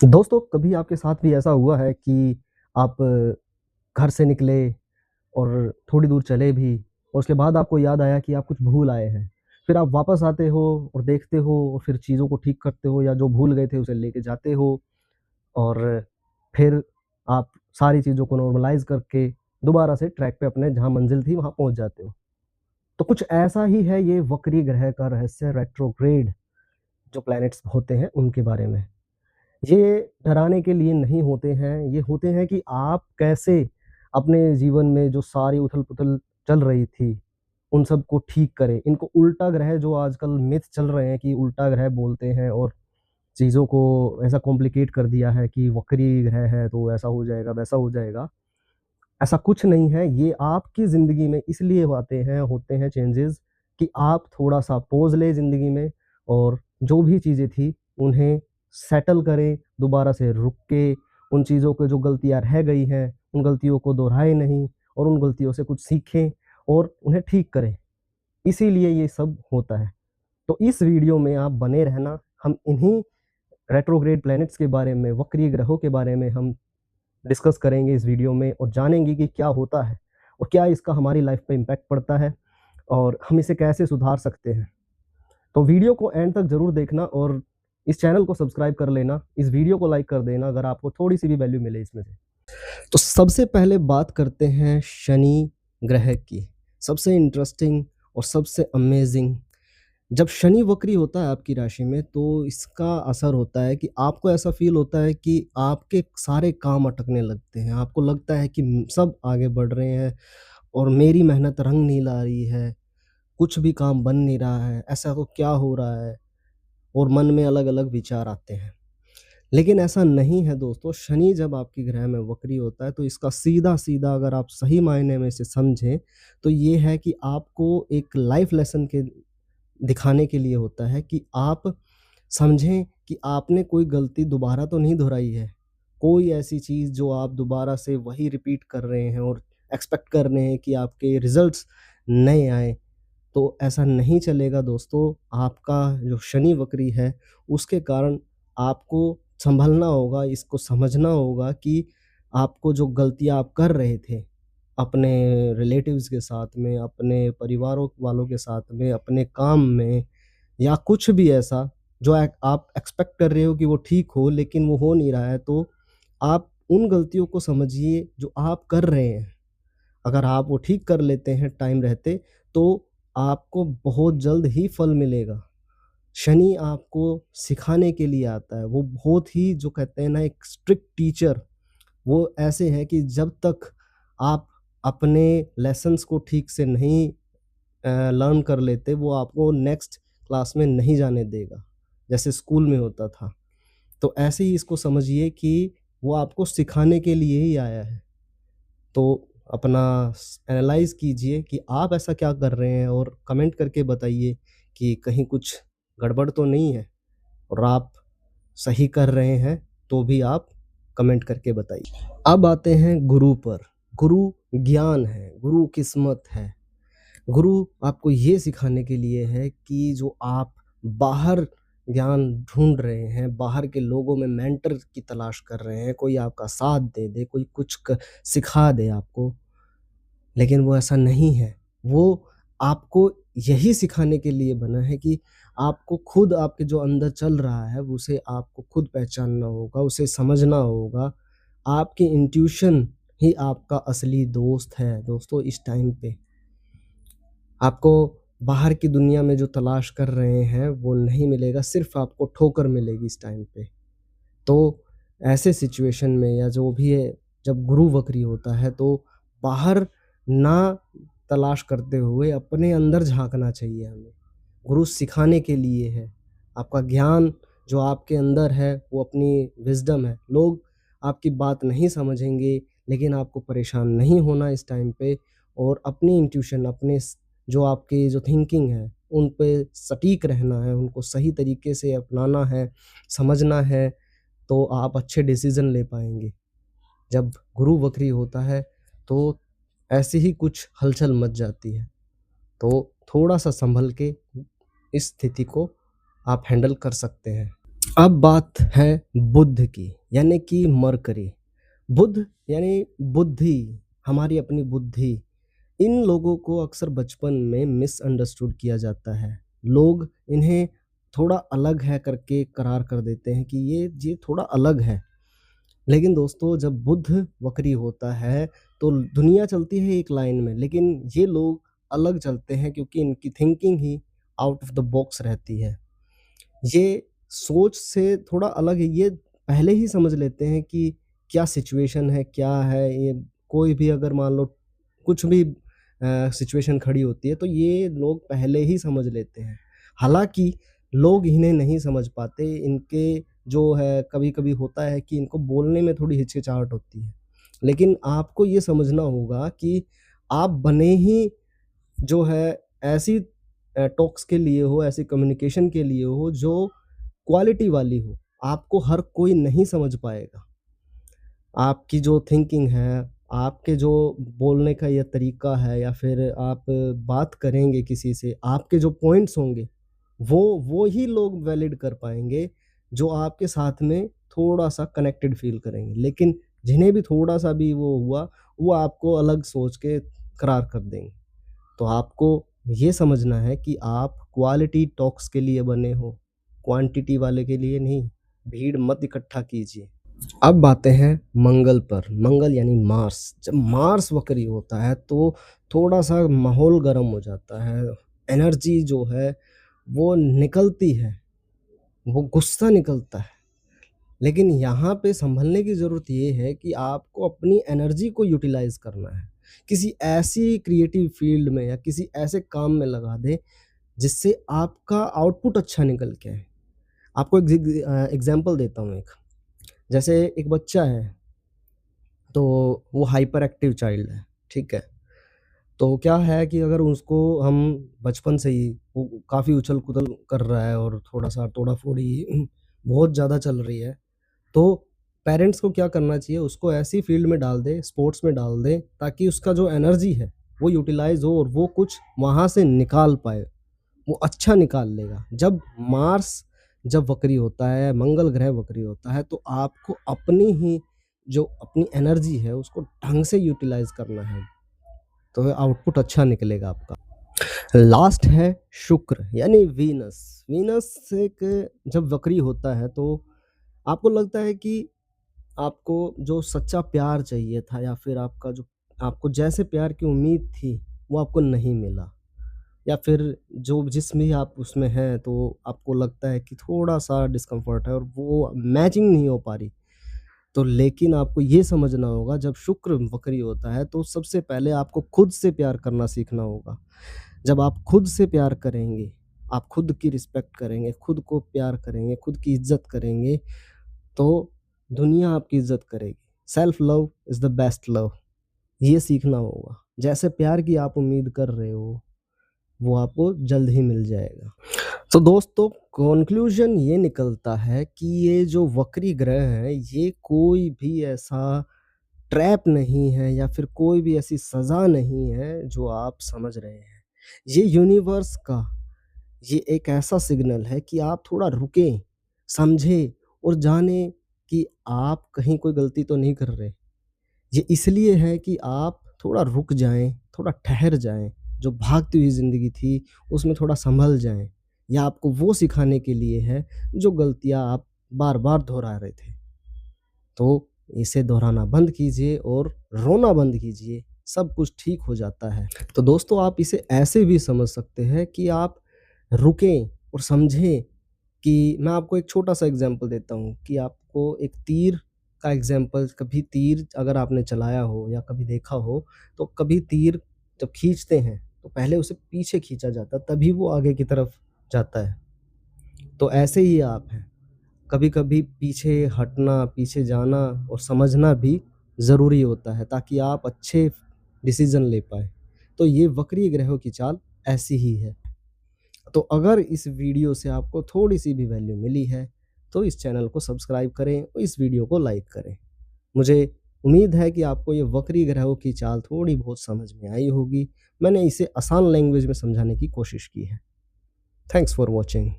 दोस्तों, कभी आपके साथ भी ऐसा हुआ है कि आप घर से निकले और थोड़ी दूर चले भी और उसके बाद आपको याद आया कि आप कुछ भूल आए हैं। फिर आप वापस आते हो और देखते हो और फिर चीज़ों को ठीक करते हो या जो भूल गए थे उसे लेके जाते हो और फिर आप सारी चीज़ों को नॉर्मलाइज़ करके दोबारा से ट्रैक पे अपने जहाँ मंज़िल थी वहाँ पहुँच जाते हो। तो कुछ ऐसा ही है ये वक्री ग्रह का रहस्य रेट्रोग्रेड जो प्लैनेट्स होते हैं उनके बारे में। ये डराने के लिए नहीं होते हैं, ये होते हैं कि आप कैसे अपने जीवन में जो सारी उथल-पुथल चल रही थी, उन सबको ठीक करें। इनको उल्टा ग्रह जो आजकल मिथ चल रहे हैं कि उल्टा ग्रह बोलते हैं और चीज़ों को ऐसा कॉम्प्लिकेट कर दिया है कि वक्री ग्रह है तो ऐसा हो जाएगा, वैसा हो जाएगा। ऐसा कुछ नहीं है, ये आपकी ज़िंदगी में इसलिए होते हैं चेंजेज़ कि आप थोड़ा-सा पॉज़ लें ज़िंदगी में और जो भी चीज़ें थी, उन्हें सेटल करें, दोबारा से रुक के उन चीज़ों को जो गलतियाँ रह गई हैं, उन गलतियों को दोहराएँ नहीं और उन गलतियों से कुछ सीखें और उन्हें ठीक करें। इसीलिए ये सब होता है। तो इस वीडियो में आप बने रहना, हम इन्हीं रेट्रोग्रेड प्लैनेट्स के बारे में, वक्रीय ग्रहों के बारे में हम डिस्कस करेंगे इस वीडियो में और जानेंगे कि क्या होता है और क्या इसका हमारी लाइफ पे इम्पैक्ट पड़ता है और हम इसे कैसे सुधार सकते हैं। तो वीडियो को एंड तक ज़रूर देखना और इस चैनल को सब्सक्राइब कर लेना, इस वीडियो को लाइक कर देना अगर आपको थोड़ी-सी भी वैल्यू मिले इसमें से। तो सबसे पहले बात करते हैं शनि ग्रह की। सबसे इंटरेस्टिंग और सबसे अमेज़िंग जब शनि वक्री होता है आपकी राशि में तो इसका असर होता है कि आपको ऐसा फ़ील होता है कि आपके सारे काम अटकने लगते हैं। आपको लगता है कि सब आगे बढ़ रहे हैं और मेरी मेहनत रंग नहीं ला रही है, कुछ भी काम बन नहीं रहा है, ऐसा तो क्या हो रहा है? और मन में अलग-अलग विचार आते हैं। लेकिन ऐसा नहीं है दोस्तों, शनि जब आपकी ग्रह में वक्री होता है तो इसका सीधा-सीधा अगर आप सही मायने में इसे समझें, तो ये है कि आपको एक लाइफ़ लेसन के दिखाने के लिए होता है कि आप समझें कि आपने कोई गलती दोबारा तो नहीं दोहराई है। कोई ऐसी चीज़ जो आप दोबारा से वही रिपीट कर रहे हैं और एक्सपेक्ट कर रहे हैं कि आपके रिज़ल्ट्स नए आएँ, तो ऐसा नहीं चलेगा दोस्तों। आपका जो शनि वक्री है, उसके कारण आपको सँभलना होगा, इसको समझना होगा कि आपको जो गलतियाँ आप कर रहे थे, अपने रिलेटिव्स के साथ में, अपने परिवारों वालों के साथ में, अपने काम में या कुछ भी ऐसा जो आप एक्सपेक्ट कर रहे हो कि वो ठीक हो लेकिन वो हो नहीं रहा है, तो आप उन गलतियों को समझिए जो आप कर रहे हैं। अगर आप वो ठीक कर लेते हैं टाइम रहते, तो आपको बहुत जल्द ही फल मिलेगा। शनि आपको सिखाने के लिए आता है, वो बहुत ही जो कहते हैं ना एक स्ट्रिक्ट टीचर, वो ऐसे हैं कि जब तक आप अपने लेसन्स को ठीक से नहीं लर्न कर लेते, वो आपको नेक्स्ट क्लास में नहीं जाने देगा, जैसे स्कूल में होता था। तो ऐसे ही इसको समझिए कि वो आपको सिखाने के लिए ही आया है। तो अपना एनालाइज़ कीजिए कि आप ऐसा क्या कर रहे हैं और कमेंट करके बताइए कि कहीं कुछ गड़बड़ तो नहीं है और आप सही कर रहे हैं, तो भी आप कमेंट करके बताइए। अब आते हैं गुरु पर। गुरु ज्ञान है, गुरु किस्मत है। गुरु आपको ये सिखाने के लिए है कि जो आप बाहर ज्ञान ढूँढ रहे हैं, बाहर के लोगों में मेंटर की तलाश कर रहे हैं, कोई आपका साथ दे दे, कोई कुछ क सिखा दे आपको, लेकिन वो ऐसा नहीं है। वो आपको यही सिखाने के लिए बना है कि आपको खुद आपके जो अंदर चल रहा है, उसे आपको खुद पहचानना होगा, उसे समझना होगा। आपकी इंट्यूशन ही आपका असली दोस्त है दोस्तों इस टाइम पे। आपको बाहर की दुनिया में जो तलाश कर रहे हैं, वो नहीं मिलेगा, सिर्फ़ आपको ठोकर मिलेगी इस टाइम पे। तो ऐसे सिचुएशन में या जो भी है, जब गुरु वक्री होता है, तो बाहर ना तलाश करते हुए अपने अंदर झाँकना चाहिए हमें। गुरु सिखाने के लिए है। आपका ज्ञान जो आपके अंदर है, वो अपनी विज़डम है। लोग आपकी बात नहीं समझेंगे, लेकिन आपको परेशान नहीं होना इस टाइम पे और अपनी इंट्यूशन, अपने जो आपकी जो थिंकिंग है, उन पे सटीक रहना है, उनको सही तरीके से अपनाना है, समझना है, तो आप अच्छे डिसीज़न ले पाएँगे। जब गुरु वक्री होता है, तो ऐसे ही कुछ हलचल मच जाती है। तो थोड़ा-सा सँभल के इस स्थिति को आप हैंडल कर सकते हैं। अब बात है बुध की, यानी कि मरकरी। बुध यानी बुद्धि, हमारी अपनी बुद्धि। इन लोगों को अक्सर बचपन में मिसअंडरस्टूड किया जाता है। लोग इन्हें थोड़ा अलग है करके करार कर देते हैं कि ये थोड़ा अलग है। लेकिन दोस्तों, जब बुध वक्री होता है तो दुनिया चलती है एक लाइन में, लेकिन ये लोग अलग चलते हैं क्योंकि इनकी thinking he out of the box रहती है। ये सोच से थोड़ा अलग है, ये पहले ही समझ लेते हैं कि क्या सिचुएशन है, क्या है ये। कोई भी अगर मान लो कुछ भी सिचुएशन खड़ी होती है तो ये लोग पहले ही समझ लेते हैं। हालाँकि लोग इन्हें नहीं समझ पाते, इनके जो है कभी-कभी होता है कि इनको बोलने में थोड़ी हिचकिचाहट होती है। लेकिन आपको ये समझना होगा कि आप बने ही जो है ऐसी टॉक्स के लिए हो, ऐसी कम्युनिकेशन के लिए हो जो क्वालिटी वाली हो। आपको हर कोई नहीं समझ पाएगा। आपकी जो थिंकिंग है, आपके जो बोलने का ये तरीका है या फिर आप बात करेंगे किसी से, आपके जो पॉइंट्स होंगे, वो ही लोग वैलिड कर पाएँगे, जो आपके साथ में थोड़ा-सा कनेक्टेड फ़ील करेंगे। लेकिन जिन्हें भी थोड़ा-सा भी वो हुआ, वो आपको अलग सोच के करार कर देंगे। तो आपको ये समझना है कि आप क्वालिटी टॉक्स के लिए बने हो, क्वांटिटी वाले के लिए नहीं। भीड़ मत इकट्ठा कीजिए। अब बातें हैं मंगल पर। मंगल यानी मार्स। जब मार्स वक्री होता है तो थोड़ा-सा माहौल गर्म हो जाता है। एनर्जी जो है वो निकलती है, वो गुस्सा निकलता है। लेकिन यहाँ पे सँभलने की ज़रूरत ये है कि आपको अपनी एनर्जी को यूटिलाइज़ करना है। किसी ऐसी क्रिएटिव फ़ील्ड में या किसी ऐसे काम में लगा दें, जिससे आपका आउटपुट अच्छा निकल के आए। आपको एग्ज़ाम्पल देता हूँ एक। जैसे एक बच्चा है, तो वो हाइपर एक्टिव चाइल्ड है, ठीक है? तो क्या है कि अगर उसको हम बचपन से ही वो काफ़ी उछल-कूदल कर रहा है और थोड़ा-सा तोड़ा-फोड़ी बहुत ज़्यादा चल रही है, तो पेरेंट्स को क्या करना चाहिए, उसको ऐसी फ़ील्ड में डाल दें, स्पोर्ट्स में डाल दें, ताकि उसका जो एनर्जी है, वो यूटिलाइज़ हो और वो कुछ वहाँ से निकाल पाए, वो अच्छा निकाल लेगा। जब वक्री होता है, मंगल ग्रह वक्री होता है, तो आपको अपनी ही जो अपनी एनर्जी है, उसको ढंग से यूटिलाइज़ करना है, तो आउटपुट अच्छा निकलेगा आपका। लास्ट है शुक्र यानी वीनस। वीनस एक जब वक्री होता है तो आपको लगता है कि आपको जो सच्चा प्यार चाहिए था या फिर आपको जैसे प्यार की उम्मीद थी, वो आपको नहीं मिला। या फिर जो जिसमें आप उसमें हैं तो आपको लगता है कि थोड़ा-सा डिस्कम्फ़र्ट है और वो मैचिंग नहीं हो पा रही। तो लेकिन आपको ये समझना होगा, जब शुक्र वक्री होता है तो सबसे पहले आपको खुद से प्यार करना सीखना होगा। जब आप खुद से प्यार करेंगे, आप खुद की रिस्पेक्ट करेंगे, खुद को प्यार करेंगे, खुद की इज़्ज़त करेंगे, तो दुनिया आपकी इज़्ज़त करेगी। Self love is the best love, ये सीखना होगा। जैसे प्यार की आप उम्मीद कर रहे हो, वो आपको जल्द ही मिल जाएगा। तो दोस्तों, कॉन्क्लूज़न ये निकलता है कि ये जो वक्री ग्रह हैं, ये कोई भी ऐसा ट्रैप नहीं है या फिर कोई भी ऐसी सज़ा नहीं है जो आप समझ रहे हैं। ये यूनिवर्स का ये एक ऐसा सिग्नल है कि आप थोड़ा रुकें, समझें और जानें कि आप कहीं कोई गलती तो नहीं कर रहे। ये इसलिए है कि आप थोड़ा रुक जाएँ, थोड़ा ठहर जाएँ, जो भागती हुई ज़िंदगी थी, उसमें थोड़ा सँभल जाएँ। या आपको वो सिखाने के लिए है, जो गलतियाँ आप बार-बार दोहरा रहे थे। तो इसे दोहराना बंद कीजिए और रोना बंद कीजिए, सब कुछ ठीक हो जाता है। तो दोस्तों, आप इसे ऐसे भी समझ सकते हैं कि आप रुकें और समझें कि मैं आपको एक छोटा-सा एग्ज़ाम्पल देता हूँ कि आपको एक तीर का एग्ज़ाम्पल, कभी तीर अगर आपने चलाया हो या कभी देखा हो, तो कभी तीर जब खींचते हैं, तो पहले उसे पीछे खींचा जाता है, तभी वो आगे की तरफ जाता है। तो ऐसे ही आप हैं। कभी-कभी पीछे हटना, पीछे जाना और समझना भी ज़रूरी होता है, ताकि आप अच्छे डिसीज़न ले पाएँ। तो ये वक्री ग्रहों की चाल ऐसी ही है। तो अगर इस वीडियो से आपको थोड़ी-सी भी वैल्यू मिली है, तो इस चैनल को सब्सक्राइब करें और इस वीडियो को लाइक करें। मुझे उम्मीद है कि आपको ये वक्री ग्रहों की चाल थोड़ी बहुत समझ में आई होगी। मैंने इसे आसान लैंग्वेज में समझाने की कोशिश की है। Thanks for watching.